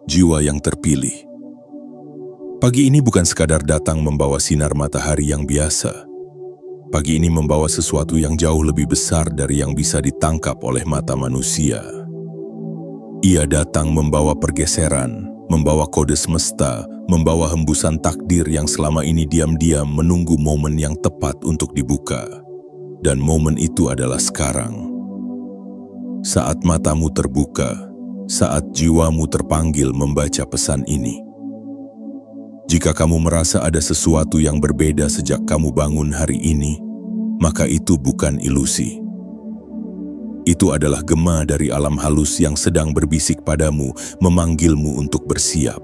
jiwa yang terpilih. Pagi ini bukan sekadar datang membawa sinar matahari yang biasa. Pagi ini membawa sesuatu yang jauh lebih besar dari yang bisa ditangkap oleh mata manusia. Ia datang membawa pergeseran, membawa kode semesta, membawa hembusan takdir yang selama ini diam-diam menunggu momen yang tepat untuk dibuka. Dan momen itu adalah sekarang. Saat matamu terbuka, saat jiwamu terpanggil membaca pesan ini. Jika kamu merasa ada sesuatu yang berbeda sejak kamu bangun hari ini, maka itu bukan ilusi. Itu adalah gema dari alam halus yang sedang berbisik padamu, memanggilmu untuk bersiap.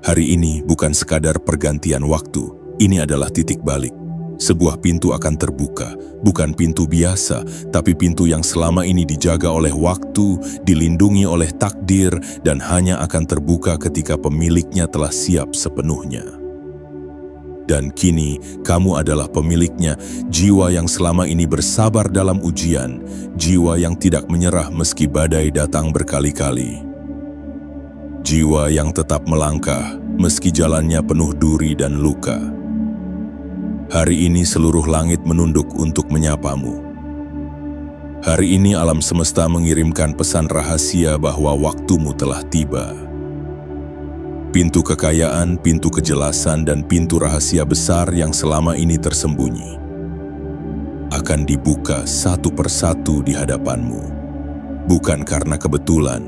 Hari ini bukan sekadar pergantian waktu, ini adalah titik balik. Sebuah pintu akan terbuka, bukan pintu biasa, tapi pintu yang selama ini dijaga oleh waktu, dilindungi oleh takdir, dan hanya akan terbuka ketika pemiliknya telah siap sepenuhnya. Dan kini, kamu adalah pemiliknya, jiwa yang selama ini bersabar dalam ujian, jiwa yang tidak menyerah meski badai datang berkali-kali. Jiwa yang tetap melangkah, meski jalannya penuh duri dan luka. Hari ini seluruh langit menunduk untuk menyapamu. Hari ini alam semesta mengirimkan pesan rahasia bahwa waktumu telah tiba. Pintu kekayaan, pintu kejelasan, dan pintu rahasia besar yang selama ini tersembunyi akan dibuka satu persatu di hadapanmu. Bukan karena kebetulan,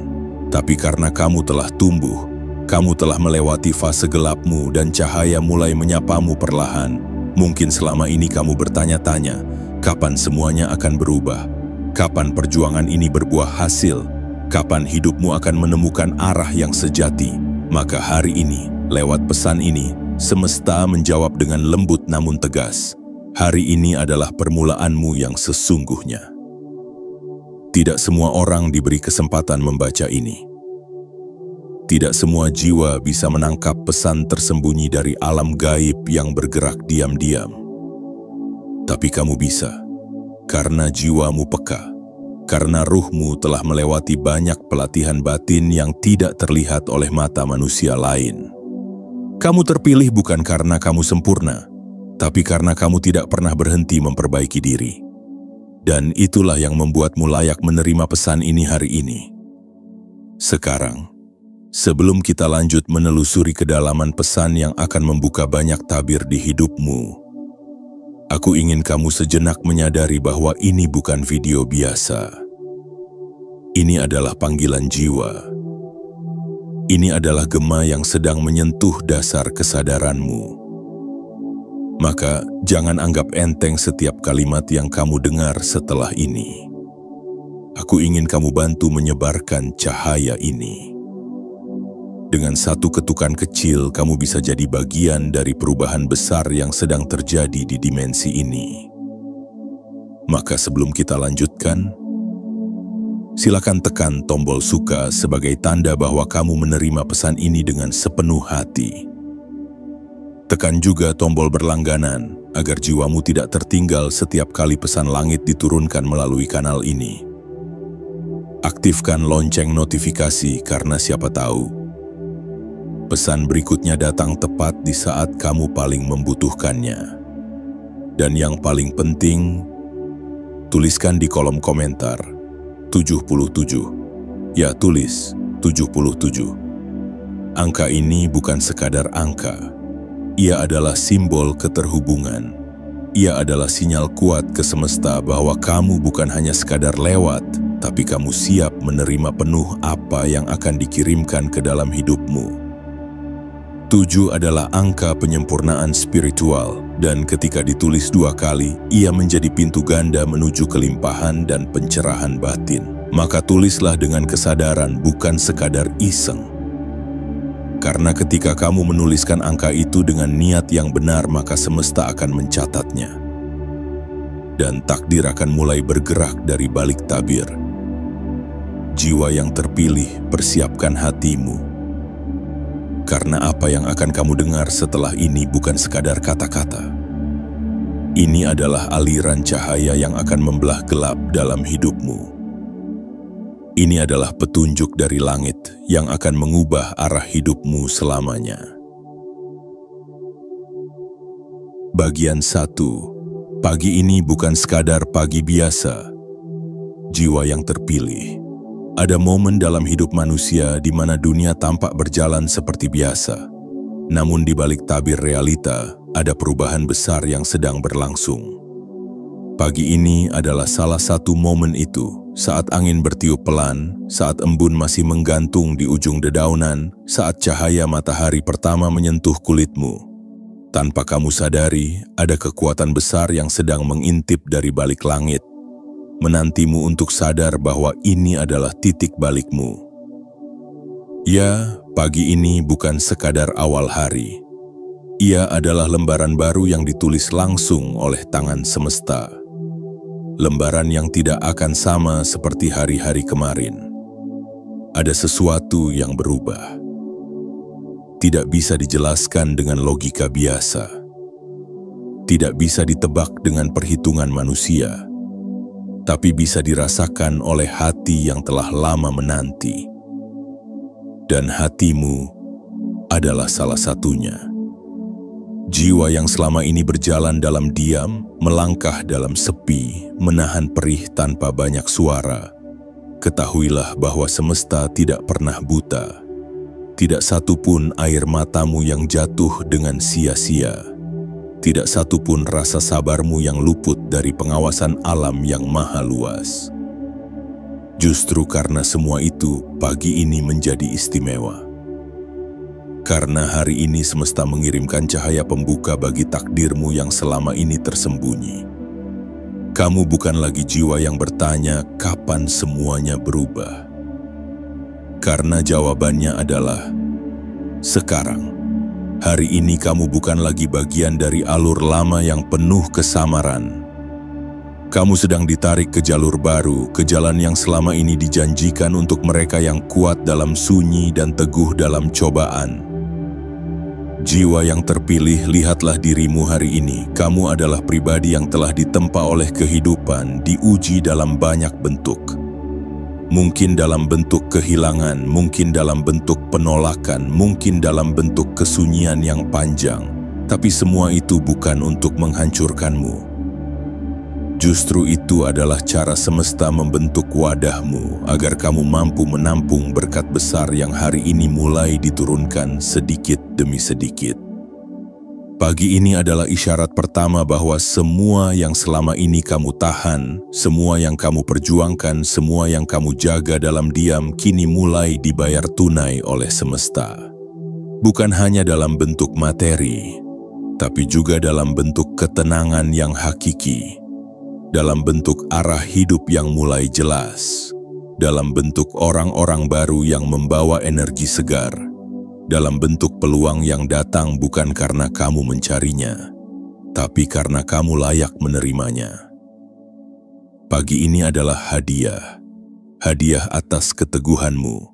tapi karena kamu telah tumbuh, kamu telah melewati fase gelapmu dan cahaya mulai menyapamu perlahan. Mungkin selama ini kamu bertanya-tanya, kapan semuanya akan berubah? Kapan perjuangan ini berbuah hasil? Kapan hidupmu akan menemukan arah yang sejati? Maka hari ini, lewat pesan ini, semesta menjawab dengan lembut namun tegas. Hari ini adalah permulaanmu yang sesungguhnya. Tidak semua orang diberi kesempatan membaca ini. Tidak semua jiwa bisa menangkap pesan tersembunyi dari alam gaib yang bergerak diam-diam. Tapi kamu bisa, karena jiwamu peka, karena ruhmu telah melewati banyak pelatihan batin yang tidak terlihat oleh mata manusia lain. Kamu terpilih bukan karena kamu sempurna, tapi karena kamu tidak pernah berhenti memperbaiki diri. Dan itulah yang membuatmu layak menerima pesan ini hari ini. Sekarang, sebelum kita lanjut menelusuri kedalaman pesan yang akan membuka banyak tabir di hidupmu, aku ingin kamu sejenak menyadari bahwa ini bukan video biasa. Ini adalah panggilan jiwa. Ini adalah gema yang sedang menyentuh dasar kesadaranmu. Maka jangan anggap enteng setiap kalimat yang kamu dengar setelah ini. Aku ingin kamu bantu menyebarkan cahaya ini. Dengan satu ketukan kecil, kamu bisa jadi bagian dari perubahan besar yang sedang terjadi di dimensi ini. Maka sebelum kita lanjutkan, silakan tekan tombol suka sebagai tanda bahwa kamu menerima pesan ini dengan sepenuh hati. Tekan juga tombol berlangganan agar jiwamu tidak tertinggal setiap kali pesan langit diturunkan melalui kanal ini. Aktifkan lonceng notifikasi karena siapa tahu pesan berikutnya datang tepat di saat kamu paling membutuhkannya. Dan yang paling penting, tuliskan di kolom komentar 77. Ya, tulis 77. Angka ini bukan sekadar angka. Ia adalah simbol keterhubungan. Ia adalah sinyal kuat ke semesta bahwa kamu bukan hanya sekadar lewat, tapi kamu siap menerima penuh apa yang akan dikirimkan ke dalam hidupmu. 7 adalah angka penyempurnaan spiritual, dan ketika ditulis 2 kali, ia menjadi pintu ganda menuju kelimpahan dan pencerahan batin. Maka tulislah dengan kesadaran, bukan sekadar iseng. Karena ketika kamu menuliskan angka itu dengan niat yang benar, maka semesta akan mencatatnya. Dan takdir akan mulai bergerak dari balik tabir. Jiwa yang terpilih, persiapkan hatimu. Karena apa yang akan kamu dengar setelah ini bukan sekadar kata-kata. Ini adalah aliran cahaya yang akan membelah gelap dalam hidupmu. Ini adalah petunjuk dari langit yang akan mengubah arah hidupmu selamanya. Bagian 1. Pagi ini bukan sekadar pagi biasa. Jiwa yang terpilih. Ada momen dalam hidup manusia di mana dunia tampak berjalan seperti biasa. Namun di balik tabir realita, ada perubahan besar yang sedang berlangsung. Pagi ini adalah salah satu momen itu, saat angin bertiup pelan, saat embun masih menggantung di ujung dedaunan, saat cahaya matahari pertama menyentuh kulitmu. Tanpa kamu sadari, ada kekuatan besar yang sedang mengintip dari balik langit, menantimu untuk sadar bahwa ini adalah titik balikmu. Ya, pagi ini bukan sekadar awal hari. Ia adalah lembaran baru yang ditulis langsung oleh tangan semesta. Lembaran yang tidak akan sama seperti hari-hari kemarin. Ada sesuatu yang berubah. Tidak bisa dijelaskan dengan logika biasa. Tidak bisa ditebak dengan perhitungan manusia. Tapi bisa dirasakan oleh hati yang telah lama menanti. Dan hatimu adalah salah satunya. Jiwa yang selama ini berjalan dalam diam, melangkah dalam sepi, menahan perih tanpa banyak suara. Ketahuilah bahwa semesta tidak pernah buta. Tidak satu pun air matamu yang jatuh dengan sia-sia. Tidak satu pun rasa sabarmu yang luput dari pengawasan alam yang maha luas. Justru karena semua itu, pagi ini menjadi istimewa. Karena hari ini semesta mengirimkan cahaya pembuka bagi takdirmu yang selama ini tersembunyi. Kamu bukan lagi jiwa yang bertanya kapan semuanya berubah. Karena jawabannya adalah sekarang. Hari ini kamu bukan lagi bagian dari alur lama yang penuh kesamaran. Kamu sedang ditarik ke jalur baru, ke jalan yang selama ini dijanjikan untuk mereka yang kuat dalam sunyi dan teguh dalam cobaan. Jiwa yang terpilih, lihatlah dirimu hari ini. Kamu adalah pribadi yang telah ditempa oleh kehidupan, diuji dalam banyak bentuk. Mungkin dalam bentuk kehilangan, mungkin dalam bentuk penolakan, mungkin dalam bentuk kesunyian yang panjang. Tapi semua itu bukan untuk menghancurkanmu. Justru itu adalah cara semesta membentuk wadahmu agar kamu mampu menampung berkat besar yang hari ini mulai diturunkan sedikit demi sedikit. Pagi ini adalah isyarat pertama bahwa semua yang selama ini kamu tahan, semua yang kamu perjuangkan, semua yang kamu jaga dalam diam kini mulai dibayar tunai oleh semesta. Bukan hanya dalam bentuk materi, tapi juga dalam bentuk ketenangan yang hakiki. Dalam bentuk arah hidup yang mulai jelas, dalam bentuk orang-orang baru yang membawa energi segar, dalam bentuk peluang yang datang bukan karena kamu mencarinya, tapi karena kamu layak menerimanya. Pagi ini adalah hadiah, hadiah atas keteguhanmu,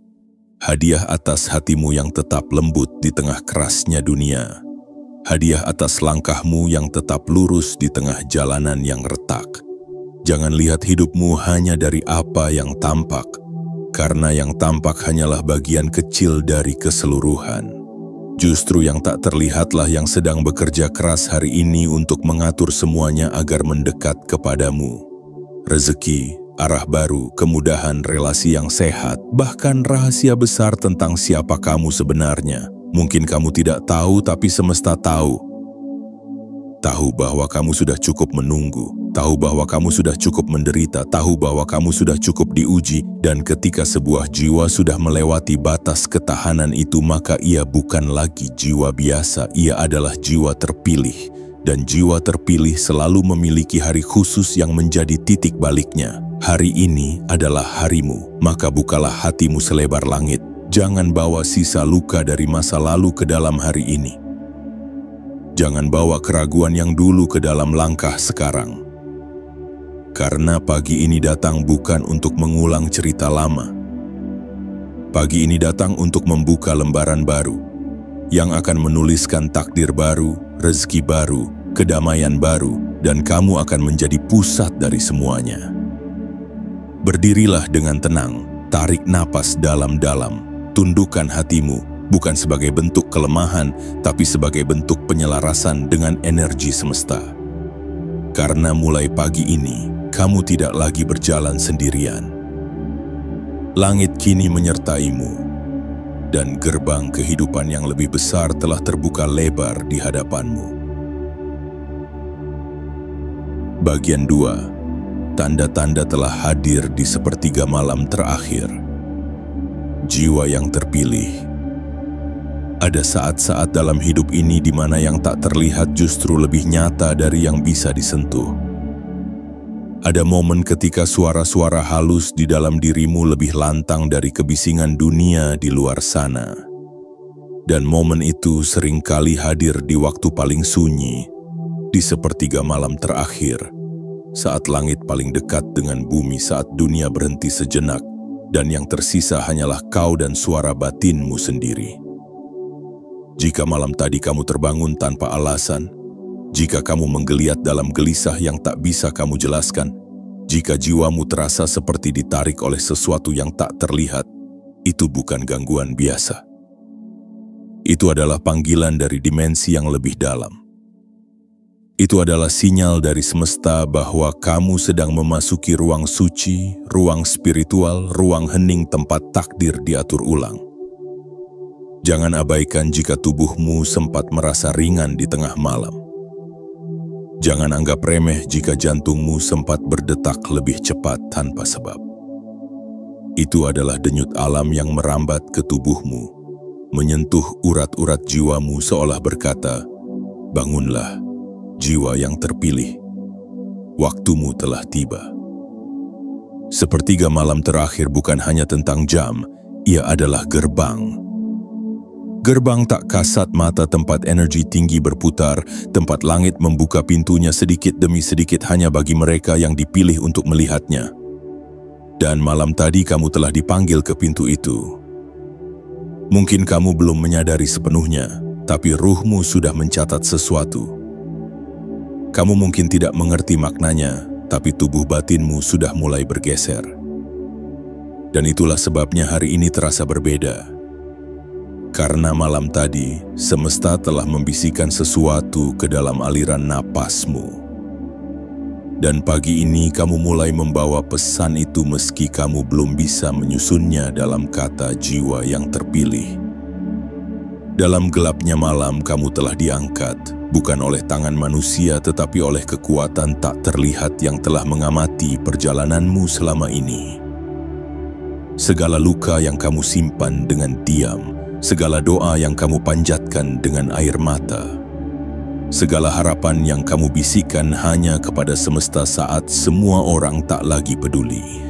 hadiah atas hatimu yang tetap lembut di tengah kerasnya dunia, hadiah atas langkahmu yang tetap lurus di tengah jalanan yang retak. Jangan lihat hidupmu hanya dari apa yang tampak, karena yang tampak hanyalah bagian kecil dari keseluruhan. Justru yang tak terlihatlah yang sedang bekerja keras hari ini untuk mengatur semuanya agar mendekat kepadamu. Rezeki, arah baru, kemudahan, relasi yang sehat, bahkan rahasia besar tentang siapa kamu sebenarnya. Mungkin kamu tidak tahu, tapi semesta tahu. Tahu bahwa kamu sudah cukup menunggu, tahu bahwa kamu sudah cukup menderita, tahu bahwa kamu sudah cukup diuji, dan ketika sebuah jiwa sudah melewati batas ketahanan itu, maka ia bukan lagi jiwa biasa, ia adalah jiwa terpilih. Dan jiwa terpilih selalu memiliki hari khusus yang menjadi titik baliknya. Hari ini adalah harimu, maka bukalah hatimu selebar langit. Jangan bawa sisa luka dari masa lalu ke dalam hari ini. Jangan bawa keraguan yang dulu ke dalam langkah sekarang. Karena pagi ini datang bukan untuk mengulang cerita lama. Pagi ini datang untuk membuka lembaran baru, yang akan menuliskan takdir baru, rezeki baru, kedamaian baru, dan kamu akan menjadi pusat dari semuanya. Berdirilah dengan tenang, Tarik napas dalam-dalam, tundukkan hatimu, bukan sebagai bentuk kelemahan, tapi sebagai bentuk penyelarasan dengan energi semesta. Karena mulai pagi ini, kamu tidak lagi berjalan sendirian. Langit kini menyertaimu, dan gerbang kehidupan yang lebih besar telah terbuka lebar di hadapanmu. Bagian 2. Tanda-tanda telah hadir di sepertiga malam terakhir. Jiwa yang terpilih. Ada saat-saat dalam hidup ini di mana yang tak terlihat justru lebih nyata dari yang bisa disentuh. Ada momen ketika suara-suara halus di dalam dirimu lebih lantang dari kebisingan dunia di luar sana. Dan momen itu seringkali hadir di waktu paling sunyi, di sepertiga malam terakhir, saat langit paling dekat dengan bumi, saat dunia berhenti sejenak, dan yang tersisa hanyalah kau dan suara batinmu sendiri. Jika malam tadi kamu terbangun tanpa alasan, jika kamu menggeliat dalam gelisah yang tak bisa kamu jelaskan, jika jiwamu terasa seperti ditarik oleh sesuatu yang tak terlihat, itu bukan gangguan biasa. Itu adalah panggilan dari dimensi yang lebih dalam. Itu adalah sinyal dari semesta bahwa kamu sedang memasuki ruang suci, ruang spiritual, ruang hening tempat takdir diatur ulang. Jangan abaikan jika tubuhmu sempat merasa ringan di tengah malam. Jangan anggap remeh jika jantungmu sempat berdetak lebih cepat tanpa sebab. Itu adalah denyut alam yang merambat ke tubuhmu, menyentuh urat-urat jiwamu seolah berkata, "Bangunlah, jiwa yang terpilih, waktumu telah tiba." Sepertiga malam terakhir bukan hanya tentang jam, ia adalah gerbang. Gerbang tak kasat mata, tempat energi tinggi berputar, tempat langit membuka pintunya sedikit demi sedikit hanya bagi mereka yang dipilih untuk melihatnya. Dan malam tadi kamu telah dipanggil ke pintu itu. Mungkin kamu belum menyadari sepenuhnya, tapi ruhmu sudah mencatat sesuatu. Kamu mungkin tidak mengerti maknanya, tapi tubuh batinmu sudah mulai bergeser. Dan itulah sebabnya hari ini terasa berbeda. Karena malam tadi, semesta telah membisikkan sesuatu ke dalam aliran napasmu. Dan pagi ini kamu mulai membawa pesan itu meski kamu belum bisa menyusunnya dalam kata jiwa yang terpilih. Dalam gelapnya malam kamu telah diangkat, bukan oleh tangan manusia tetapi oleh kekuatan tak terlihat yang telah mengamati perjalananmu selama ini. Segala luka yang kamu simpan dengan diam, segala doa yang kamu panjatkan dengan air mata, segala harapan yang kamu bisikkan hanya kepada semesta saat semua orang tak lagi peduli.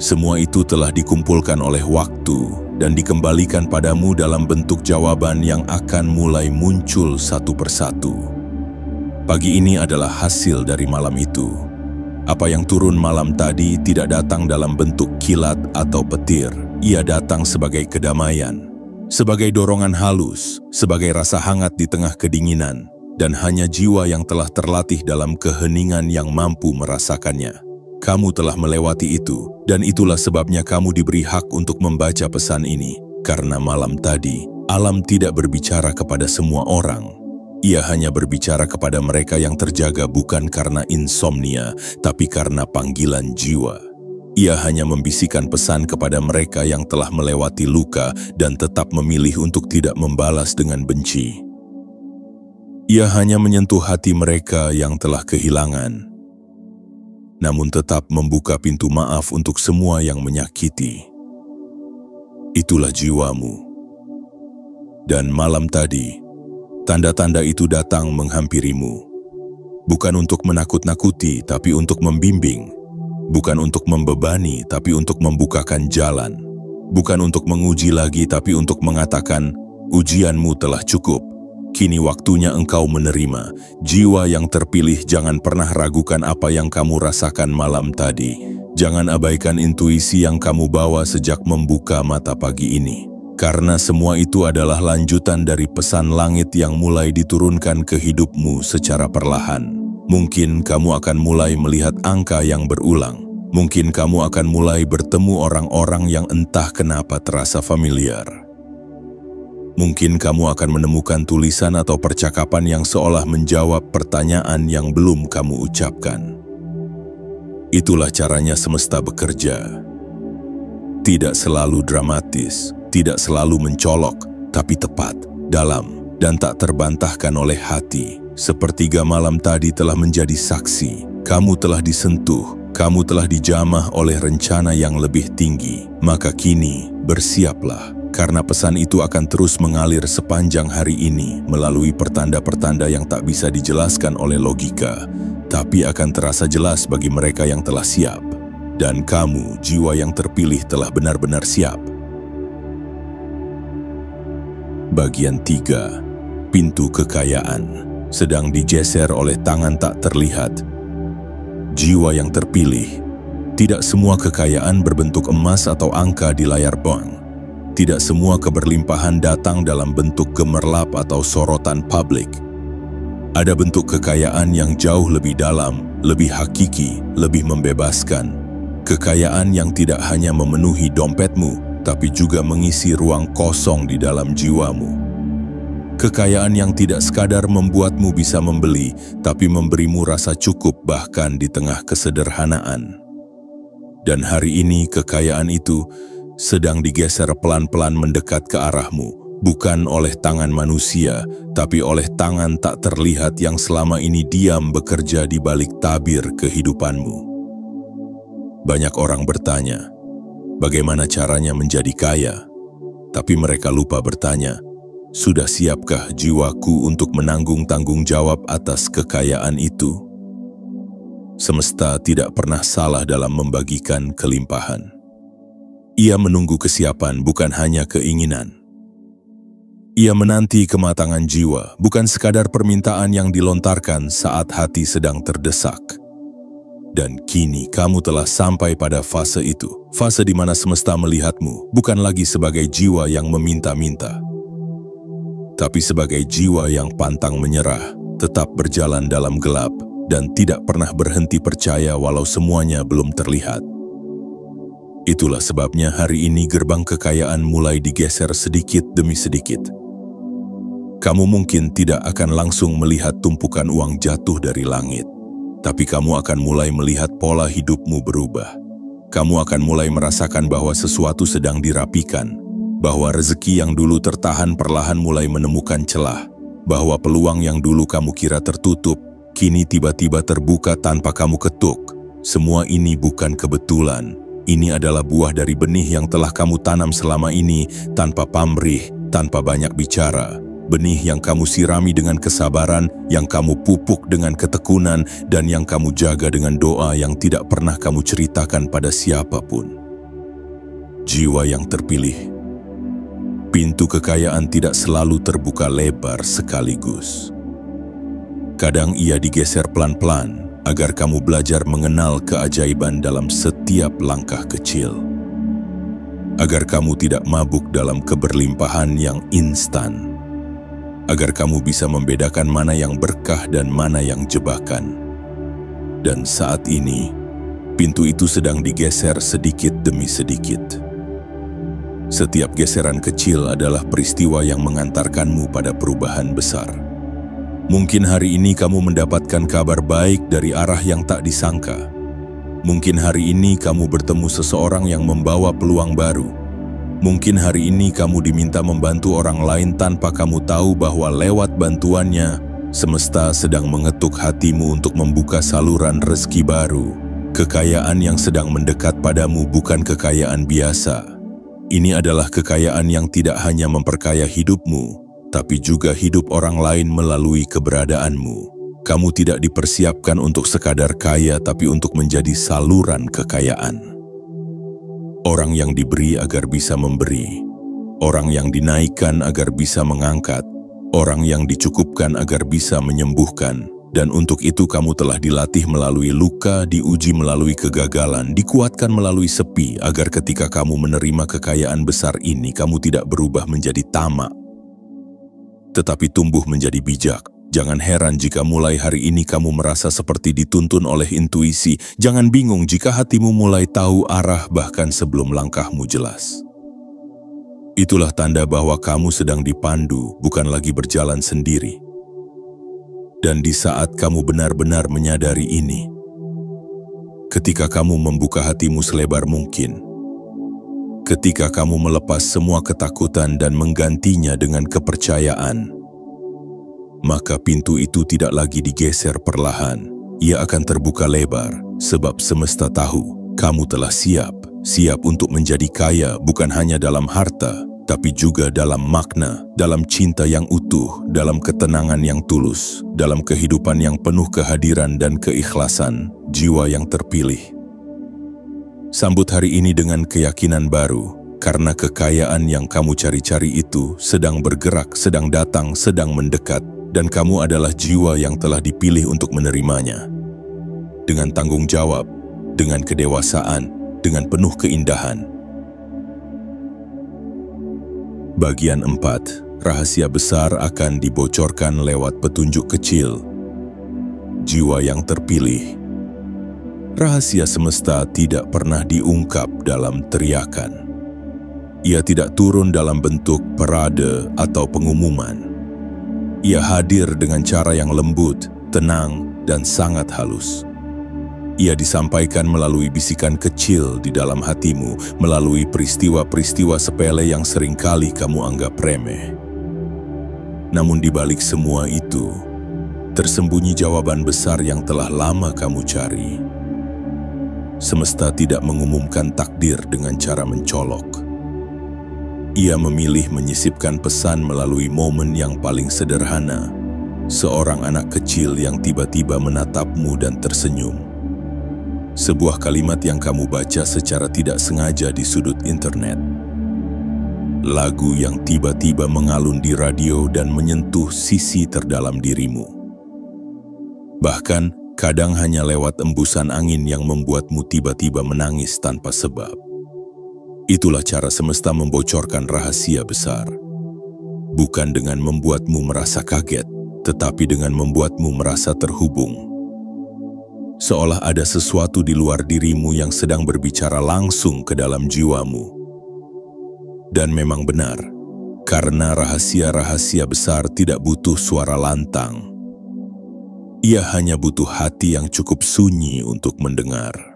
Semua itu telah dikumpulkan oleh waktu dan dikembalikan padamu dalam bentuk jawaban yang akan mulai muncul satu persatu. Pagi ini adalah hasil dari malam itu. Apa yang turun malam tadi tidak datang dalam bentuk kilat atau petir. Ia datang sebagai kedamaian, sebagai dorongan halus, sebagai rasa hangat di tengah kedinginan, dan hanya jiwa yang telah terlatih dalam keheningan yang mampu merasakannya. Kamu telah melewati itu, dan itulah sebabnya kamu diberi hak untuk membaca pesan ini. Karena malam tadi, alam tidak berbicara kepada semua orang. Ia hanya berbicara kepada mereka yang terjaga bukan karena insomnia, tapi karena panggilan jiwa. Ia hanya membisikkan pesan kepada mereka yang telah melewati luka dan tetap memilih untuk tidak membalas dengan benci. Ia hanya menyentuh hati mereka yang telah kehilangan, namun tetap membuka pintu maaf untuk semua yang menyakiti. Itulah jiwamu. Dan malam tadi, tanda-tanda itu datang menghampirimu. Bukan untuk menakut-nakuti, tapi untuk membimbing. Bukan untuk membebani, tapi untuk membukakan jalan. Bukan untuk menguji lagi, tapi untuk mengatakan, ujianmu telah cukup. Kini waktunya engkau menerima. Jiwa yang terpilih, jangan pernah ragukan apa yang kamu rasakan malam tadi. Jangan abaikan intuisi yang kamu bawa sejak membuka mata pagi ini. Karena semua itu adalah lanjutan dari pesan langit yang mulai diturunkan ke hidupmu secara perlahan. Mungkin kamu akan mulai melihat angka yang berulang. Mungkin kamu akan mulai bertemu orang-orang yang entah kenapa terasa familiar. Mungkin kamu akan menemukan tulisan atau percakapan yang seolah menjawab pertanyaan yang belum kamu ucapkan. Itulah caranya semesta bekerja. Tidak selalu dramatis, tidak selalu mencolok, tapi tepat, dalam, dan tak terbantahkan oleh hati. Sepertiga malam tadi telah menjadi saksi. Kamu telah disentuh, kamu telah dijamah oleh rencana yang lebih tinggi. Maka kini, bersiaplah, karena pesan itu akan terus mengalir sepanjang hari ini melalui pertanda-pertanda yang tak bisa dijelaskan oleh logika, tapi akan terasa jelas bagi mereka yang telah siap. Dan kamu, jiwa yang terpilih, telah benar-benar siap. Bagian 3. Pintu kekayaan sedang digeser oleh tangan tak terlihat. Jiwa yang terpilih. Tidak semua kekayaan berbentuk emas atau angka di layar bank. Tidak semua keberlimpahan datang dalam bentuk gemerlap atau sorotan publik. Ada bentuk kekayaan yang jauh lebih dalam, lebih hakiki, lebih membebaskan. Kekayaan yang tidak hanya memenuhi dompetmu, tapi juga mengisi ruang kosong di dalam jiwamu. Kekayaan yang tidak sekadar membuatmu bisa membeli, tapi memberimu rasa cukup bahkan di tengah kesederhanaan. Dan hari ini kekayaan itu sedang digeser pelan-pelan mendekat ke arahmu, bukan oleh tangan manusia, tapi oleh tangan tak terlihat yang selama ini diam bekerja di balik tabir kehidupanmu. Banyak orang bertanya, bagaimana caranya menjadi kaya? Tapi mereka lupa bertanya, sudah siapkah jiwaku untuk menanggung tanggung jawab atas kekayaan itu? Semesta tidak pernah salah dalam membagikan kelimpahan. Ia menunggu kesiapan, bukan hanya keinginan. Ia menanti kematangan jiwa, bukan sekadar permintaan yang dilontarkan saat hati sedang terdesak. Dan kini kamu telah sampai pada fase itu, fase di mana semesta melihatmu bukan lagi sebagai jiwa yang meminta-minta, tapi sebagai jiwa yang pantang menyerah, tetap berjalan dalam gelap, dan tidak pernah berhenti percaya walau semuanya belum terlihat. Itulah sebabnya hari ini gerbang kekayaan mulai digeser sedikit demi sedikit. Kamu mungkin tidak akan langsung melihat tumpukan uang jatuh dari langit, tapi kamu akan mulai melihat pola hidupmu berubah. Kamu akan mulai merasakan bahwa sesuatu sedang dirapikan, bahwa rezeki yang dulu tertahan perlahan mulai menemukan celah, bahwa peluang yang dulu kamu kira tertutup, kini tiba-tiba terbuka tanpa kamu ketuk. Semua ini bukan kebetulan. Ini adalah buah dari benih yang telah kamu tanam selama ini tanpa pamrih, tanpa banyak bicara. Benih yang kamu sirami dengan kesabaran, yang kamu pupuk dengan ketekunan, dan yang kamu jaga dengan doa yang tidak pernah kamu ceritakan pada siapapun. Jiwa yang terpilih. Pintu kekayaan tidak selalu terbuka lebar sekaligus. Kadang ia digeser pelan-pelan, agar kamu belajar mengenal keajaiban dalam setiap langkah kecil. Agar kamu tidak mabuk dalam keberlimpahan yang instan. Agar kamu bisa membedakan mana yang berkah dan mana yang jebakan. Dan saat ini, pintu itu sedang digeser sedikit demi sedikit. Setiap geseran kecil adalah peristiwa yang mengantarkanmu pada perubahan besar. Mungkin hari ini kamu mendapatkan kabar baik dari arah yang tak disangka. Mungkin hari ini kamu bertemu seseorang yang membawa peluang baru. Mungkin hari ini kamu diminta membantu orang lain tanpa kamu tahu bahwa lewat bantuannya, semesta sedang mengetuk hatimu untuk membuka saluran rezeki baru. Kekayaan yang sedang mendekat padamu bukan kekayaan biasa. Ini adalah kekayaan yang tidak hanya memperkaya hidupmu, tapi juga hidup orang lain melalui keberadaanmu. Kamu tidak dipersiapkan untuk sekadar kaya, tapi untuk menjadi saluran kekayaan. Orang yang diberi agar bisa memberi, orang yang dinaikkan agar bisa mengangkat, orang yang dicukupkan agar bisa menyembuhkan, dan untuk itu kamu telah dilatih melalui luka, diuji melalui kegagalan, dikuatkan melalui sepi, agar ketika kamu menerima kekayaan besar ini, kamu tidak berubah menjadi tamak, tetapi tumbuh menjadi bijak, Jangan heran jika mulai hari ini kamu merasa seperti dituntun oleh intuisi. Jangan bingung jika hatimu mulai tahu arah bahkan sebelum langkahmu jelas. Itulah tanda bahwa kamu sedang dipandu, bukan lagi berjalan sendiri. Dan di saat kamu benar-benar menyadari ini, ketika kamu membuka hatimu selebar mungkin, ketika kamu melepas semua ketakutan dan menggantinya dengan kepercayaan, maka pintu itu tidak lagi digeser perlahan. Ia akan terbuka lebar, sebab semesta tahu kamu telah siap untuk menjadi kaya bukan hanya dalam harta, tapi juga dalam makna, dalam cinta yang utuh, dalam ketenangan yang tulus, dalam kehidupan yang penuh kehadiran dan keikhlasan jiwa yang terpilih. Sambut hari ini dengan keyakinan baru, karena kekayaan yang kamu cari-cari itu sedang bergerak, sedang datang, sedang mendekat, dan kamu adalah jiwa yang telah dipilih untuk menerimanya. Dengan tanggung jawab, dengan kedewasaan, dengan penuh keindahan. Bagian 4, rahasia besar akan dibocorkan lewat petunjuk kecil. Jiwa yang terpilih. Rahasia semesta tidak pernah diungkap dalam teriakan. Ia tidak turun dalam bentuk parade atau pengumuman. Ia hadir dengan cara yang lembut, tenang, dan sangat halus. Ia disampaikan melalui bisikan kecil di dalam hatimu, melalui peristiwa-peristiwa sepele yang seringkali kamu anggap remeh. Namun di balik semua itu, tersembunyi jawaban besar yang telah lama kamu cari. Semesta tidak mengumumkan takdir dengan cara mencolok. Ia memilih menyisipkan pesan melalui momen yang paling sederhana. Seorang anak kecil yang tiba-tiba menatapmu dan tersenyum. Sebuah kalimat yang kamu baca secara tidak sengaja di sudut internet. Lagu yang tiba-tiba mengalun di radio dan menyentuh sisi terdalam dirimu. Bahkan, kadang hanya lewat embusan angin yang membuatmu tiba-tiba menangis tanpa sebab. Itulah cara semesta membocorkan rahasia besar. Bukan dengan membuatmu merasa kaget, tetapi dengan membuatmu merasa terhubung. Seolah ada sesuatu di luar dirimu yang sedang berbicara langsung ke dalam jiwamu. Dan memang benar, karena rahasia-rahasia besar tidak butuh suara lantang. Ia hanya butuh hati yang cukup sunyi untuk mendengar.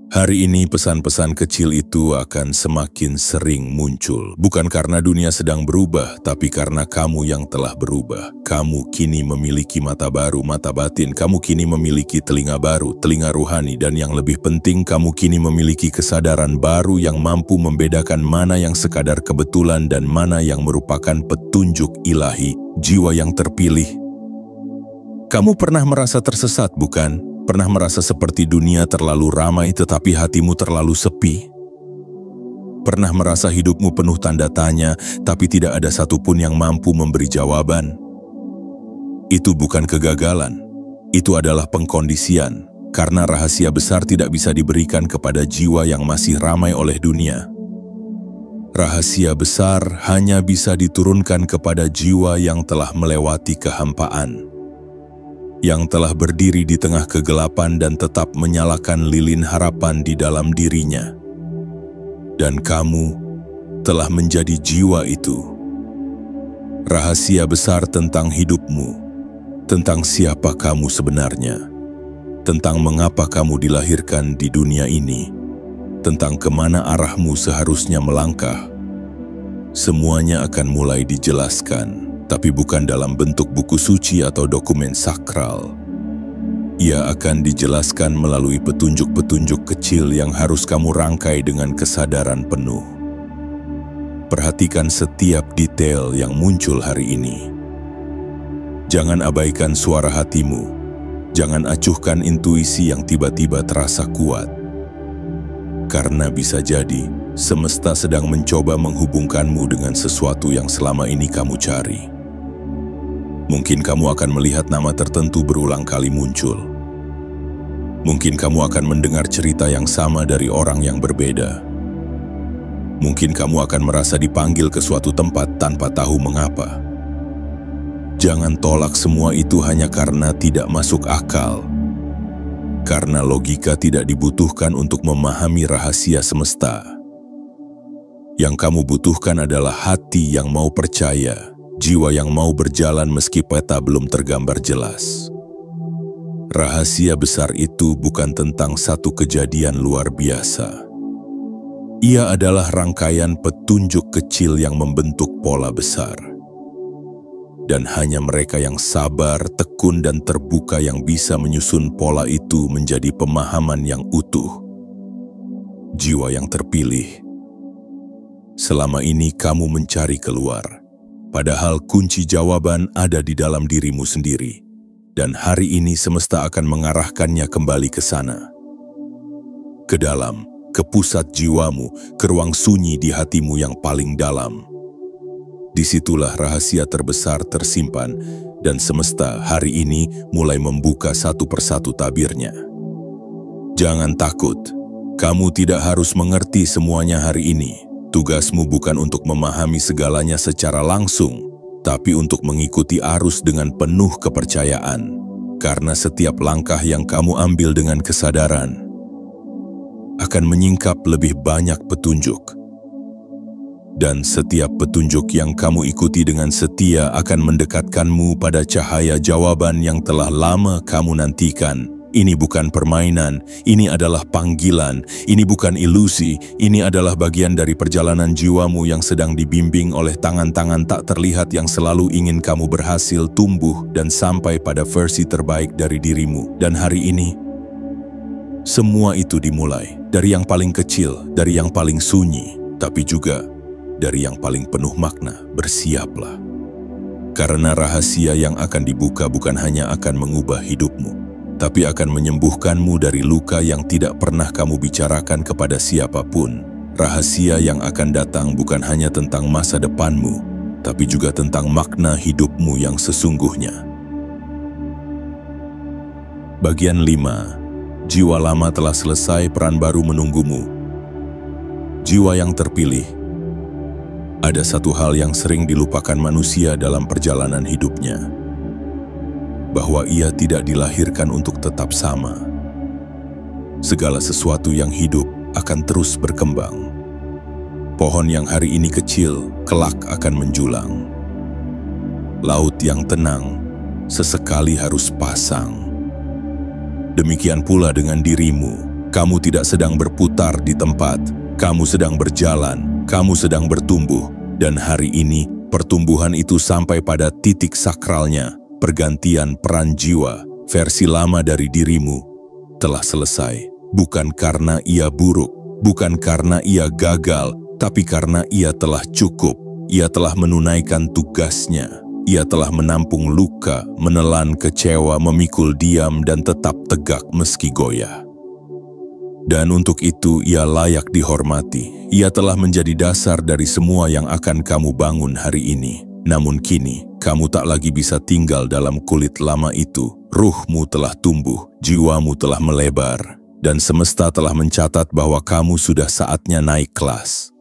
Hari ini pesan-pesan kecil itu akan semakin sering muncul, bukan karena dunia sedang berubah, tapi karena kamu yang telah berubah. Kamu kini memiliki mata baru, mata batin. Kamu kini memiliki telinga baru, telinga ruhani. Dan yang lebih penting, kamu kini memiliki kesadaran baru yang mampu membedakan mana yang sekadar kebetulan dan mana yang merupakan petunjuk ilahi, jiwa yang terpilih. Kamu pernah merasa tersesat, bukan? Pernah merasa seperti dunia terlalu ramai tetapi hatimu terlalu sepi? Pernah merasa hidupmu penuh tanda tanya tapi tidak ada satupun yang mampu memberi jawaban? Itu bukan kegagalan, itu adalah pengkondisian, karena rahasia besar tidak bisa diberikan kepada jiwa yang masih ramai oleh dunia. Rahasia besar hanya bisa diturunkan kepada jiwa yang telah melewati kehampaan, yang telah berdiri di tengah kegelapan dan tetap menyalakan lilin harapan di dalam dirinya. Dan kamu telah menjadi jiwa itu. Rahasia besar tentang hidupmu, tentang siapa kamu sebenarnya, tentang mengapa kamu dilahirkan di dunia ini, tentang kemana arahmu seharusnya melangkah. Semuanya akan mulai dijelaskan, tapi bukan dalam bentuk buku suci atau dokumen sakral. Ia akan dijelaskan melalui petunjuk-petunjuk kecil yang harus kamu rangkai dengan kesadaran penuh. Perhatikan setiap detail yang muncul hari ini. Jangan abaikan suara hatimu. Jangan acuhkan intuisi yang tiba-tiba terasa kuat. Karena bisa jadi, semesta sedang mencoba menghubungkanmu dengan sesuatu yang selama ini kamu cari. Mungkin kamu akan melihat nama tertentu berulang kali muncul. Mungkin kamu akan mendengar cerita yang sama dari orang yang berbeda. Mungkin kamu akan merasa dipanggil ke suatu tempat tanpa tahu mengapa. Jangan tolak semua itu hanya karena tidak masuk akal. Karena logika tidak dibutuhkan untuk memahami rahasia semesta. Yang kamu butuhkan adalah hati yang mau percaya, jiwa yang mau berjalan meski peta belum tergambar jelas. Rahasia besar itu bukan tentang satu kejadian luar biasa. Ia adalah rangkaian petunjuk kecil yang membentuk pola besar. Dan hanya mereka yang sabar, tekun, dan terbuka yang bisa menyusun pola itu menjadi pemahaman yang utuh. Jiwa yang terpilih. Selama ini kamu mencari keluar, padahal kunci jawaban ada di dalam dirimu sendiri. Dan hari ini semesta akan mengarahkannya kembali ke sana. Ke dalam, ke pusat jiwamu, ke ruang sunyi di hatimu yang paling dalam. Disitulah rahasia terbesar tersimpan, dan semesta hari ini mulai membuka satu persatu tabirnya. Jangan takut, kamu tidak harus mengerti semuanya hari ini. Tugasmu bukan untuk memahami segalanya secara langsung, tapi untuk mengikuti arus dengan penuh kepercayaan. Karena setiap langkah yang kamu ambil dengan kesadaran akan menyingkap lebih banyak petunjuk. Dan setiap petunjuk yang kamu ikuti dengan setia akan mendekatkanmu pada cahaya jawaban yang telah lama kamu nantikan. Ini bukan permainan, ini adalah panggilan, ini bukan ilusi, ini adalah bagian dari perjalanan jiwamu yang sedang dibimbing oleh tangan-tangan tak terlihat yang selalu ingin kamu berhasil tumbuh dan sampai pada versi terbaik dari dirimu. Dan hari ini, semua itu dimulai dari yang paling kecil, dari yang paling sunyi, tapi juga dari yang paling penuh makna. Bersiaplah. Karena rahasia yang akan dibuka bukan hanya akan mengubah hidupmu, tapi akan menyembuhkanmu dari luka yang tidak pernah kamu bicarakan kepada siapapun. Rahasia yang akan datang bukan hanya tentang masa depanmu, tapi juga tentang makna hidupmu yang sesungguhnya. Bagian 5. Jiwa lama telah selesai, peran baru menunggumu. Jiwa yang terpilih. Ada satu hal yang sering dilupakan manusia dalam perjalanan hidupnya, bahwa ia tidak dilahirkan untuk tetap sama. Segala sesuatu yang hidup akan terus berkembang. Pohon yang hari ini kecil, kelak akan menjulang. Laut yang tenang, sesekali harus pasang. Demikian pula dengan dirimu. Kamu tidak sedang berputar di tempat, kamu sedang berjalan, kamu sedang bertumbuh. Dan hari ini, pertumbuhan itu sampai pada titik sakralnya. Pergantian peran jiwa, versi lama dari dirimu, telah selesai. Bukan karena ia buruk, bukan karena ia gagal, tapi karena ia telah cukup. Ia telah menunaikan tugasnya. Ia telah menampung luka, menelan kecewa, memikul diam, dan tetap tegak meski goyah. Dan untuk itu ia layak dihormati. Ia telah menjadi dasar dari semua yang akan kamu bangun hari ini. Namun kini, kamu tak lagi bisa tinggal dalam kulit lama itu. Ruhmu telah tumbuh, jiwamu telah melebar, dan semesta telah mencatat bahwa kamu sudah saatnya naik kelas.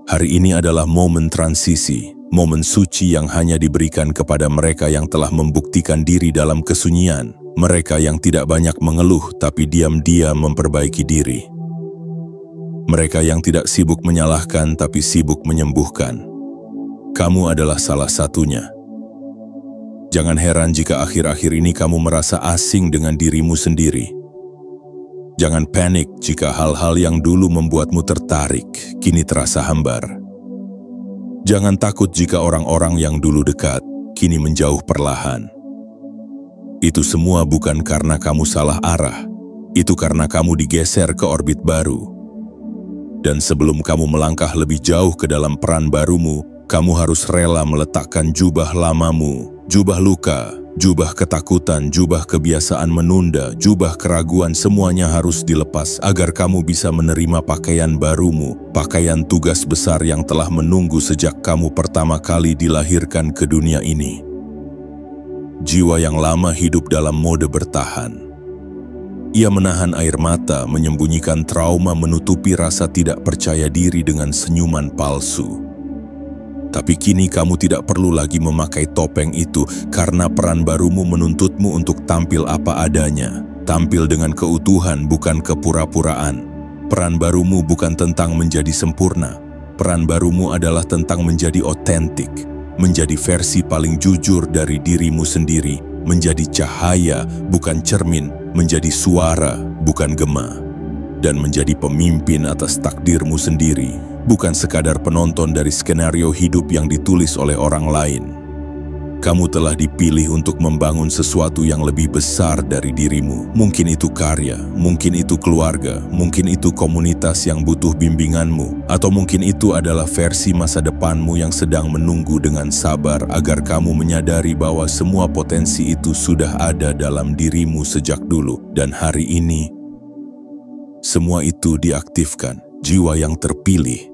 Hari ini adalah momen transisi, momen suci yang hanya diberikan kepada mereka yang telah membuktikan diri dalam kesunyian. Mereka yang tidak banyak mengeluh tapi diam-diam memperbaiki diri. Mereka yang tidak sibuk menyalahkan tapi sibuk menyembuhkan. Kamu adalah salah satunya. Jangan heran jika akhir-akhir ini kamu merasa asing dengan dirimu sendiri. Jangan panik jika hal-hal yang dulu membuatmu tertarik kini terasa hambar. Jangan takut jika orang-orang yang dulu dekat kini menjauh perlahan. Itu semua bukan karena kamu salah arah. Itu karena kamu digeser ke orbit baru. Dan sebelum kamu melangkah lebih jauh ke dalam peran barumu, kamu harus rela meletakkan jubah lamamu, jubah luka, jubah ketakutan, jubah kebiasaan menunda, jubah keraguan, semuanya harus dilepas agar kamu bisa menerima pakaian barumu, pakaian tugas besar yang telah menunggu sejak kamu pertama kali dilahirkan ke dunia ini. Jiwa yang lama hidup dalam mode bertahan. Ia menahan air mata, menyembunyikan trauma, menutupi rasa tidak percaya diri dengan senyuman palsu. Tapi kini kamu tidak perlu lagi memakai topeng itu karena peran barumu menuntutmu untuk tampil apa adanya. Tampil dengan keutuhan, bukan kepura-puraan. Peran barumu bukan tentang menjadi sempurna. Peran barumu adalah tentang menjadi otentik, menjadi versi paling jujur dari dirimu sendiri, menjadi cahaya, bukan cermin, menjadi suara, bukan gema, dan menjadi pemimpin atas takdirmu sendiri, bukan sekadar penonton dari skenario hidup yang ditulis oleh orang lain. Kamu telah dipilih untuk membangun sesuatu yang lebih besar dari dirimu. Mungkin itu karya, mungkin itu keluarga, mungkin itu komunitas yang butuh bimbinganmu, atau mungkin itu adalah versi masa depanmu yang sedang menunggu dengan sabar agar kamu menyadari bahwa semua potensi itu sudah ada dalam dirimu sejak dulu. Dan hari ini, semua itu diaktifkan. Jiwa yang terpilih.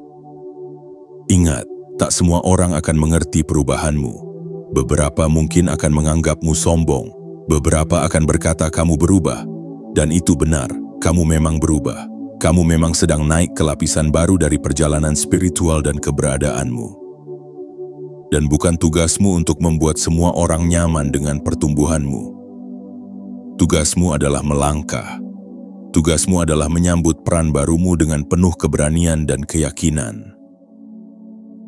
Ingat, tak semua orang akan mengerti perubahanmu. Beberapa mungkin akan menganggapmu sombong, beberapa akan berkata kamu berubah, dan itu benar, kamu memang berubah. Kamu memang sedang naik ke lapisan baru dari perjalanan spiritual dan keberadaanmu. Dan bukan tugasmu untuk membuat semua orang nyaman dengan pertumbuhanmu. Tugasmu adalah melangkah. Tugasmu adalah menyambut peran barumu dengan penuh keberanian dan keyakinan.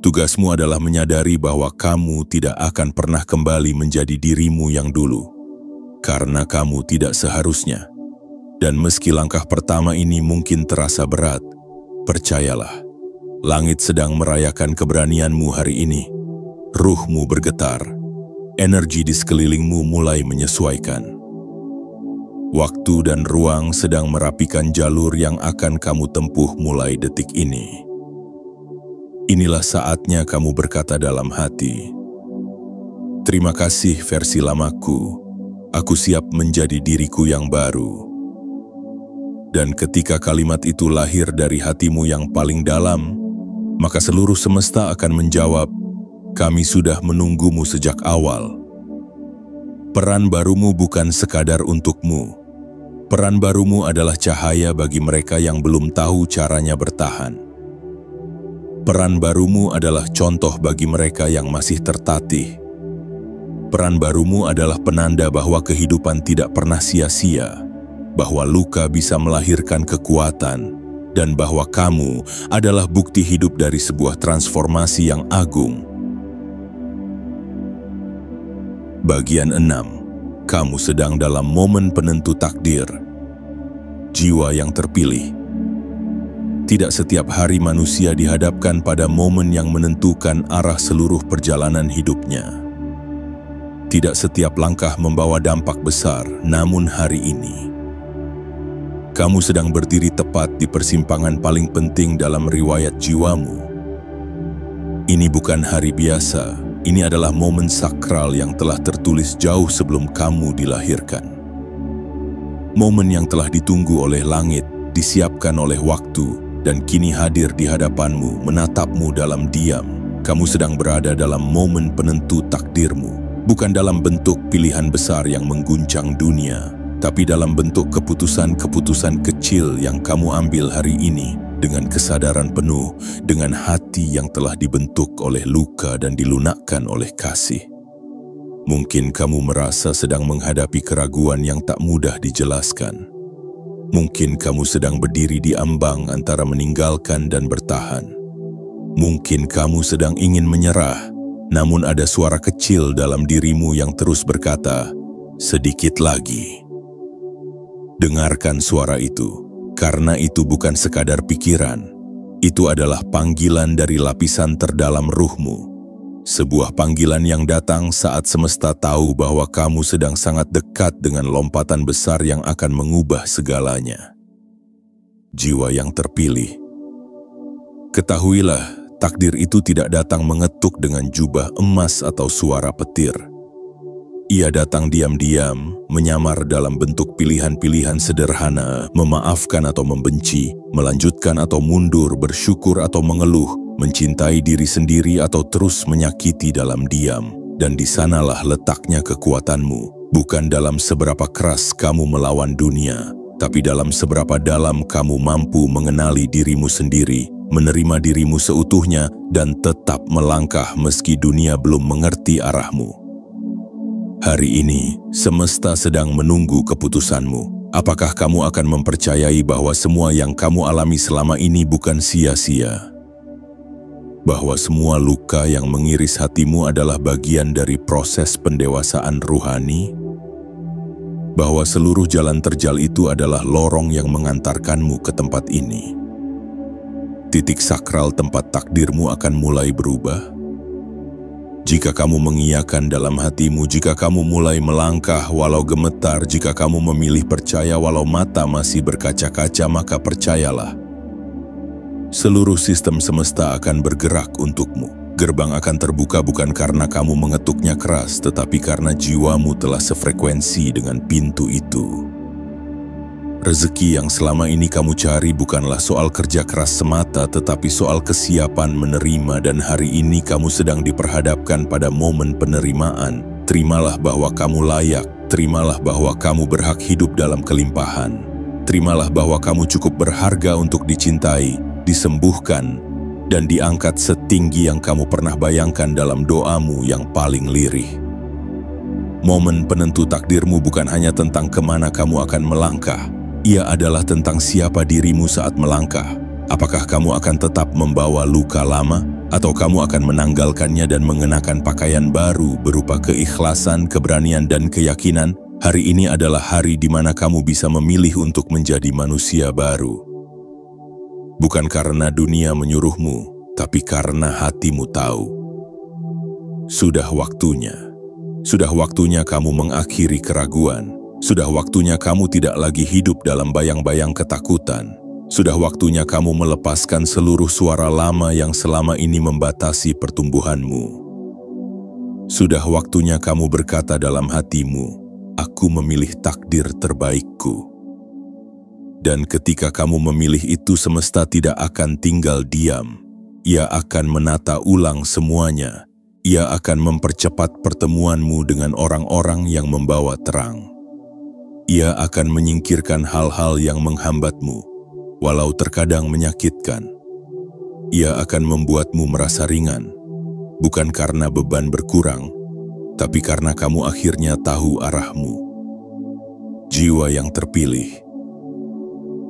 Tugasmu adalah menyadari bahwa kamu tidak akan pernah kembali menjadi dirimu yang dulu, karena kamu tidak seharusnya. Dan meski langkah pertama ini mungkin terasa berat, percayalah, langit sedang merayakan keberanianmu hari ini. Ruhmu bergetar, energi di sekelilingmu mulai menyesuaikan. Waktu dan ruang sedang merapikan jalur yang akan kamu tempuh mulai detik ini. Inilah saatnya kamu berkata dalam hati, "Terima kasih versi lamaku, aku siap menjadi diriku yang baru." Dan ketika kalimat itu lahir dari hatimu yang paling dalam, maka seluruh semesta akan menjawab, "Kami sudah menunggumu sejak awal." Peran barumu bukan sekadar untukmu. Peran barumu adalah cahaya bagi mereka yang belum tahu caranya bertahan. Peran barumu adalah contoh bagi mereka yang masih tertatih. Peran barumu adalah penanda bahwa kehidupan tidak pernah sia-sia, bahwa luka bisa melahirkan kekuatan, dan bahwa kamu adalah bukti hidup dari sebuah transformasi yang agung. Bagian 6. Kamu sedang dalam momen penentu takdir. Jiwa yang terpilih. Tidak setiap hari manusia dihadapkan pada momen yang menentukan arah seluruh perjalanan hidupnya. Tidak setiap langkah membawa dampak besar, namun hari ini, kamu sedang berdiri tepat di persimpangan paling penting dalam riwayat jiwamu. Ini bukan hari biasa, ini adalah momen sakral yang telah tertulis jauh sebelum kamu dilahirkan. Momen yang telah ditunggu oleh langit, disiapkan oleh waktu, dan kini hadir di hadapanmu, menatapmu dalam diam. Kamu sedang berada dalam momen penentu takdirmu, bukan dalam bentuk pilihan besar yang mengguncang dunia, tapi dalam bentuk keputusan-keputusan kecil yang kamu ambil hari ini, dengan kesadaran penuh, dengan hati yang telah dibentuk oleh luka dan dilunakkan oleh kasih. Mungkin kamu merasa sedang menghadapi keraguan yang tak mudah dijelaskan. Mungkin kamu sedang berdiri di ambang antara meninggalkan dan bertahan. Mungkin kamu sedang ingin menyerah, namun ada suara kecil dalam dirimu yang terus berkata, "Sedikit lagi." Dengarkan suara itu, karena itu bukan sekadar pikiran. Itu adalah panggilan dari lapisan terdalam ruhmu. Sebuah panggilan yang datang saat semesta tahu bahwa kamu sedang sangat dekat dengan lompatan besar yang akan mengubah segalanya. Jiwa yang terpilih. Ketahuilah, takdir itu tidak datang mengetuk dengan jubah emas atau suara petir. Ia datang diam-diam, menyamar dalam bentuk pilihan-pilihan sederhana, memaafkan atau membenci, melanjutkan atau mundur, bersyukur atau mengeluh, mencintai diri sendiri atau terus menyakiti dalam diam. Dan di sanalah letaknya kekuatanmu, bukan dalam seberapa keras kamu melawan dunia, tapi dalam seberapa dalam kamu mampu mengenali dirimu sendiri, menerima dirimu seutuhnya, dan tetap melangkah meski dunia belum mengerti arahmu. Hari ini, semesta sedang menunggu keputusanmu. Apakah kamu akan mempercayai bahwa semua yang kamu alami selama ini bukan sia-sia? Bahwa semua luka yang mengiris hatimu adalah bagian dari proses pendewasaan ruhani? Bahwa seluruh jalan terjal itu adalah lorong yang mengantarkanmu ke tempat ini? Titik sakral tempat takdirmu akan mulai berubah? Jika kamu mengiyakan dalam hatimu, jika kamu mulai melangkah walau gemetar, jika kamu memilih percaya walau mata masih berkaca-kaca, maka percayalah, seluruh sistem semesta akan bergerak untukmu. Gerbang akan terbuka bukan karena kamu mengetuknya keras, tetapi karena jiwamu telah sefrekuensi dengan pintu itu. Rezeki yang selama ini kamu cari bukanlah soal kerja keras semata, tetapi soal kesiapan menerima, dan hari ini kamu sedang diperhadapkan pada momen penerimaan. Terimalah bahwa kamu layak, terimalah bahwa kamu berhak hidup dalam kelimpahan. Terimalah bahwa kamu cukup berharga untuk dicintai, disembuhkan, dan diangkat setinggi yang kamu pernah bayangkan dalam doamu yang paling lirih. Momen penentu takdirmu bukan hanya tentang kemana kamu akan melangkah, ia adalah tentang siapa dirimu saat melangkah. Apakah kamu akan tetap membawa luka lama, atau kamu akan menanggalkannya dan mengenakan pakaian baru berupa keikhlasan, keberanian, dan keyakinan? Hari ini adalah hari di mana kamu bisa memilih untuk menjadi manusia baru. Bukan karena dunia menyuruhmu, tapi karena hatimu tahu. Sudah waktunya. Sudah waktunya kamu mengakhiri keraguan. Sudah waktunya kamu tidak lagi hidup dalam bayang-bayang ketakutan. Sudah waktunya kamu melepaskan seluruh suara lama yang selama ini membatasi pertumbuhanmu. Sudah waktunya kamu berkata dalam hatimu, "Aku memilih takdir terbaikku." Dan ketika kamu memilih itu, semesta tidak akan tinggal diam. Ia akan menata ulang semuanya. Ia akan mempercepat pertemuanmu dengan orang-orang yang membawa terang. Ia akan menyingkirkan hal-hal yang menghambatmu, walau terkadang menyakitkan. Ia akan membuatmu merasa ringan, bukan karena beban berkurang, tapi karena kamu akhirnya tahu arahmu. Jiwa yang terpilih.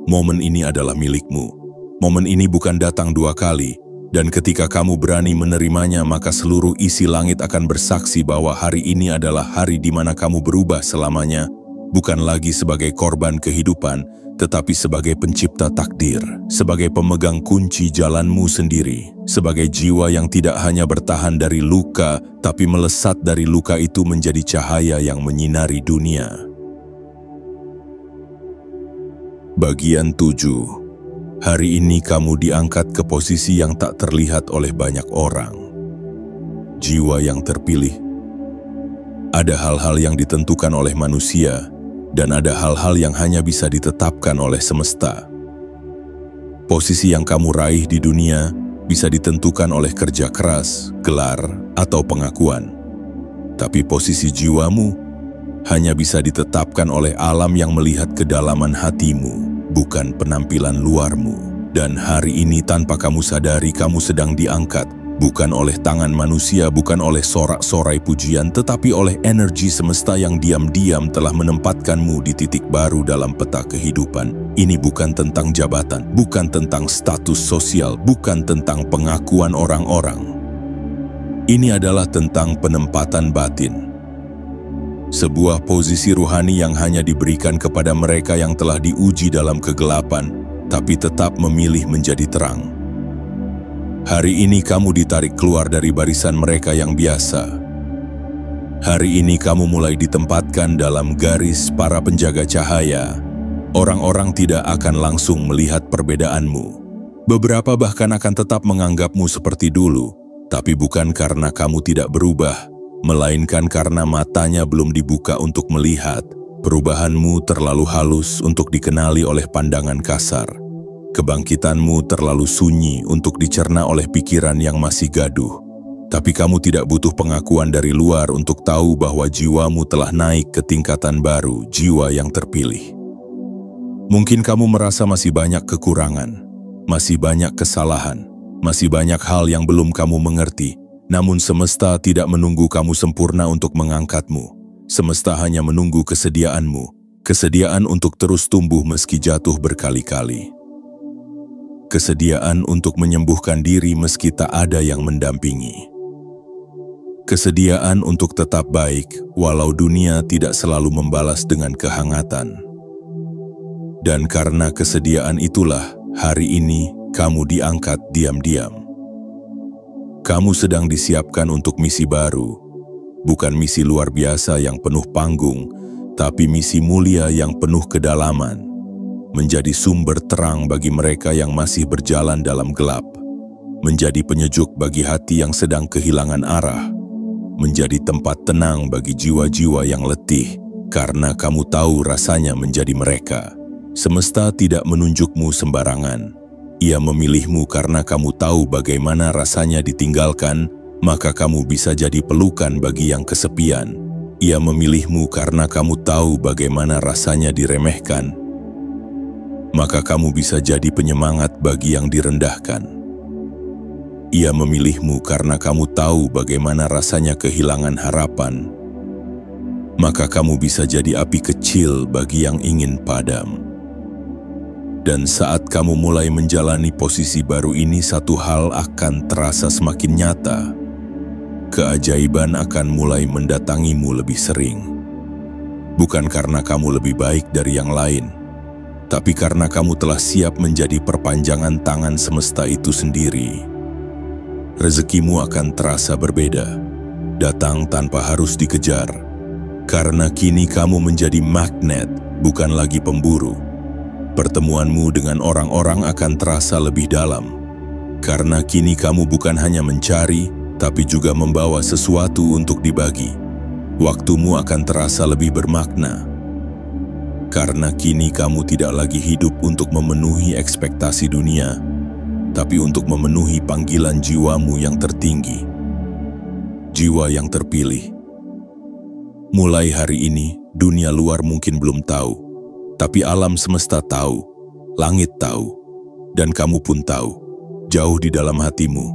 Momen ini adalah milikmu. Momen ini bukan datang dua kali, dan ketika kamu berani menerimanya, maka seluruh isi langit akan bersaksi bahwa hari ini adalah hari di mana kamu berubah selamanya, bukan lagi sebagai korban kehidupan, tetapi sebagai pencipta takdir, sebagai pemegang kunci jalanmu sendiri, sebagai jiwa yang tidak hanya bertahan dari luka, tapi melesat dari luka itu menjadi cahaya yang menyinari dunia. Bagian 7. Hari ini kamu diangkat ke posisi yang tak terlihat oleh banyak orang. Jiwa yang terpilih. Ada hal-hal yang ditentukan oleh manusia, dan ada hal-hal yang hanya bisa ditetapkan oleh semesta. Posisi yang kamu raih di dunia bisa ditentukan oleh kerja keras, gelar, atau pengakuan. Tapi posisi jiwamu hanya bisa ditetapkan oleh alam yang melihat kedalaman hatimu, bukan penampilan luarmu. Dan hari ini tanpa kamu sadari, kamu sedang diangkat, bukan oleh tangan manusia, bukan oleh sorak-sorai pujian, tetapi oleh energi semesta yang diam-diam telah menempatkanmu di titik baru dalam peta kehidupan. Ini bukan tentang jabatan, bukan tentang status sosial, bukan tentang pengakuan orang-orang. Ini adalah tentang penempatan batin. Sebuah posisi ruhani yang hanya diberikan kepada mereka yang telah diuji dalam kegelapan, tapi tetap memilih menjadi terang. Hari ini kamu ditarik keluar dari barisan mereka yang biasa. Hari ini kamu mulai ditempatkan dalam garis para penjaga cahaya. Orang-orang tidak akan langsung melihat perbedaanmu. Beberapa bahkan akan tetap menganggapmu seperti dulu, tapi bukan karena kamu tidak berubah, melainkan karena matanya belum dibuka untuk melihat. Perubahanmu terlalu halus untuk dikenali oleh pandangan kasar. Kebangkitanmu terlalu sunyi untuk dicerna oleh pikiran yang masih gaduh. Tapi kamu tidak butuh pengakuan dari luar untuk tahu bahwa jiwamu telah naik ke tingkatan baru, jiwa yang terpilih. Mungkin kamu merasa masih banyak kekurangan. Masih banyak kesalahan, masih banyak hal yang belum kamu mengerti. Namun semesta tidak menunggu kamu sempurna untuk mengangkatmu. Semesta hanya menunggu kesediaanmu, kesediaan untuk terus tumbuh meski jatuh berkali-kali. Kesediaan untuk menyembuhkan diri meski tak ada yang mendampingi. Kesediaan untuk tetap baik walau dunia tidak selalu membalas dengan kehangatan. Dan karena kesediaan itulah, hari ini kamu diangkat diam-diam. Kamu sedang disiapkan untuk misi baru, bukan misi luar biasa yang penuh panggung, tapi misi mulia yang penuh kedalaman, menjadi sumber terang bagi mereka yang masih berjalan dalam gelap, menjadi penyejuk bagi hati yang sedang kehilangan arah, menjadi tempat tenang bagi jiwa-jiwa yang letih, karena kamu tahu rasanya menjadi mereka. Semesta tidak menunjukmu sembarangan. Ia memilihmu karena kamu tahu bagaimana rasanya ditinggalkan, maka kamu bisa jadi pelukan bagi yang kesepian. Ia memilihmu karena kamu tahu bagaimana rasanya diremehkan, maka kamu bisa jadi penyemangat bagi yang direndahkan. Ia memilihmu karena kamu tahu bagaimana rasanya kehilangan harapan, maka kamu bisa jadi api kecil bagi yang ingin padam. Dan saat kamu mulai menjalani posisi baru ini, satu hal akan terasa semakin nyata. Keajaiban akan mulai mendatangimu lebih sering. Bukan karena kamu lebih baik dari yang lain, tapi karena kamu telah siap menjadi perpanjangan tangan semesta itu sendiri. Rezekimu akan terasa berbeda, datang tanpa harus dikejar. Karena kini kamu menjadi magnet, bukan lagi pemburu. Pertemuanmu dengan orang-orang akan terasa lebih dalam, karena kini kamu bukan hanya mencari, tapi juga membawa sesuatu untuk dibagi. Waktumu akan terasa lebih bermakna, karena kini kamu tidak lagi hidup untuk memenuhi ekspektasi dunia, tapi untuk memenuhi panggilan jiwamu yang tertinggi, jiwa yang terpilih. Mulai hari ini, dunia luar mungkin belum tahu, tapi alam semesta tahu, langit tahu, dan kamu pun tahu, jauh di dalam hatimu,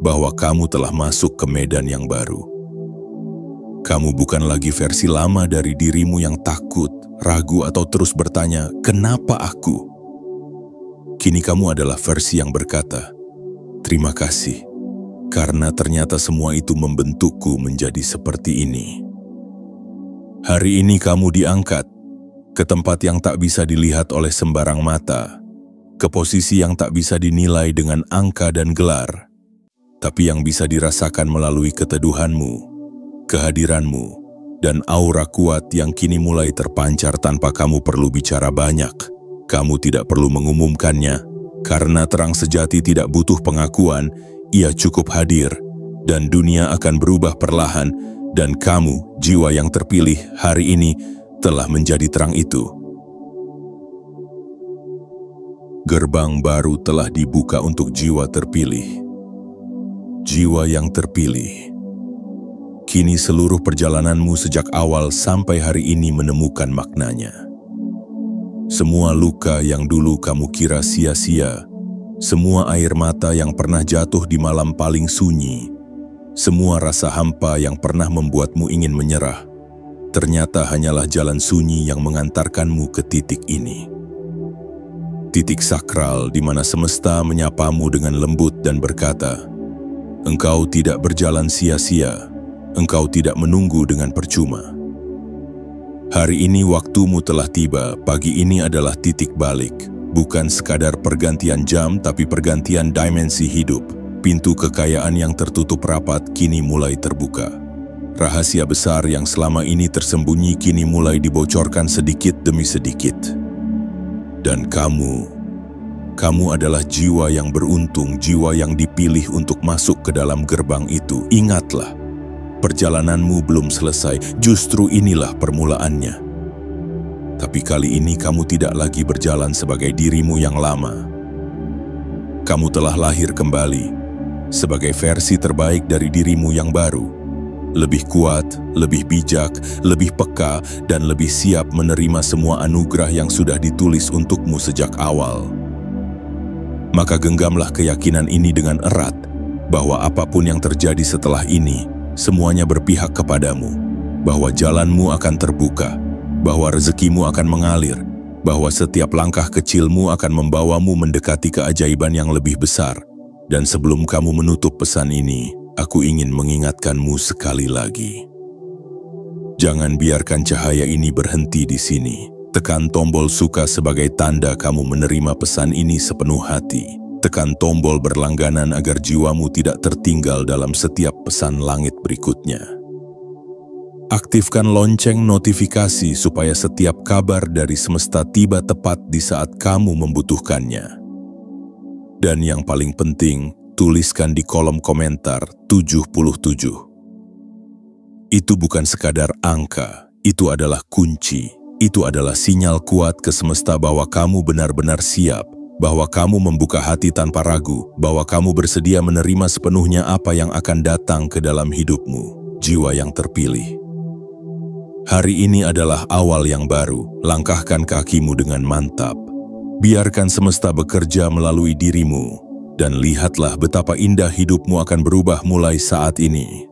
bahwa kamu telah masuk ke medan yang baru. Kamu bukan lagi versi lama dari dirimu yang takut, ragu, atau terus bertanya, "Kenapa aku?" Kini kamu adalah versi yang berkata, "Terima kasih, karena ternyata semua itu membentukku menjadi seperti ini." Hari ini kamu diangkat ke tempat yang tak bisa dilihat oleh sembarang mata, ke posisi yang tak bisa dinilai dengan angka dan gelar, tapi yang bisa dirasakan melalui keteduhanmu, kehadiranmu, dan aura kuat yang kini mulai terpancar tanpa kamu perlu bicara banyak. Kamu tidak perlu mengumumkannya, karena terang sejati tidak butuh pengakuan, ia cukup hadir, dan dunia akan berubah perlahan, dan kamu, jiwa yang terpilih hari ini, telah menjadi terang itu. Gerbang baru telah dibuka untuk jiwa terpilih. Jiwa yang terpilih. Kini seluruh perjalananmu sejak awal sampai hari ini menemukan maknanya. Semua luka yang dulu kamu kira sia-sia, semua air mata yang pernah jatuh di malam paling sunyi, semua rasa hampa yang pernah membuatmu ingin menyerah, ternyata hanyalah jalan sunyi yang mengantarkanmu ke titik ini. Titik sakral di mana semesta menyapamu dengan lembut dan berkata, "Engkau tidak berjalan sia-sia, engkau tidak menunggu dengan percuma." Hari ini waktumu telah tiba, pagi ini adalah titik balik, bukan sekadar pergantian jam tapi pergantian dimensi hidup. Pintu kekayaan yang tertutup rapat kini mulai terbuka. Rahasia besar yang selama ini tersembunyi kini mulai dibocorkan sedikit demi sedikit. Dan kamu adalah jiwa yang beruntung, jiwa yang dipilih untuk masuk ke dalam gerbang itu. Ingatlah, perjalananmu belum selesai, justru inilah permulaannya. Tapi kali ini kamu tidak lagi berjalan sebagai dirimu yang lama. Kamu telah lahir kembali, sebagai versi terbaik dari dirimu yang baru. Lebih kuat, lebih bijak, lebih peka, dan lebih siap menerima semua anugerah yang sudah ditulis untukmu sejak awal. maka genggamlah keyakinan ini dengan erat, bahwa apapun yang terjadi setelah ini, semuanya berpihak kepadamu, bahwa jalanmu akan terbuka, bahwa rezekimu akan mengalir, bahwa setiap langkah kecilmu akan membawamu mendekati keajaiban yang lebih besar. Dan sebelum kamu menutup pesan ini, aku ingin mengingatkanmu sekali lagi. Jangan biarkan cahaya ini berhenti di sini. Tekan tombol suka sebagai tanda kamu menerima pesan ini sepenuh hati. Tekan tombol berlangganan agar jiwamu tidak tertinggal dalam setiap pesan langit berikutnya. Aktifkan lonceng notifikasi supaya setiap kabar dari semesta tiba tepat di saat kamu membutuhkannya. Dan yang paling penting, tuliskan di kolom komentar 77. Itu bukan sekadar angka, itu adalah kunci. Itu adalah sinyal kuat ke semesta bahwa kamu benar-benar siap, bahwa kamu membuka hati tanpa ragu, bahwa kamu bersedia menerima sepenuhnya apa yang akan datang ke dalam hidupmu, jiwa yang terpilih. Hari ini adalah awal yang baru, langkahkan kakimu dengan mantap. Biarkan semesta bekerja melalui dirimu, dan lihatlah betapa indah hidupmu akan berubah mulai saat ini.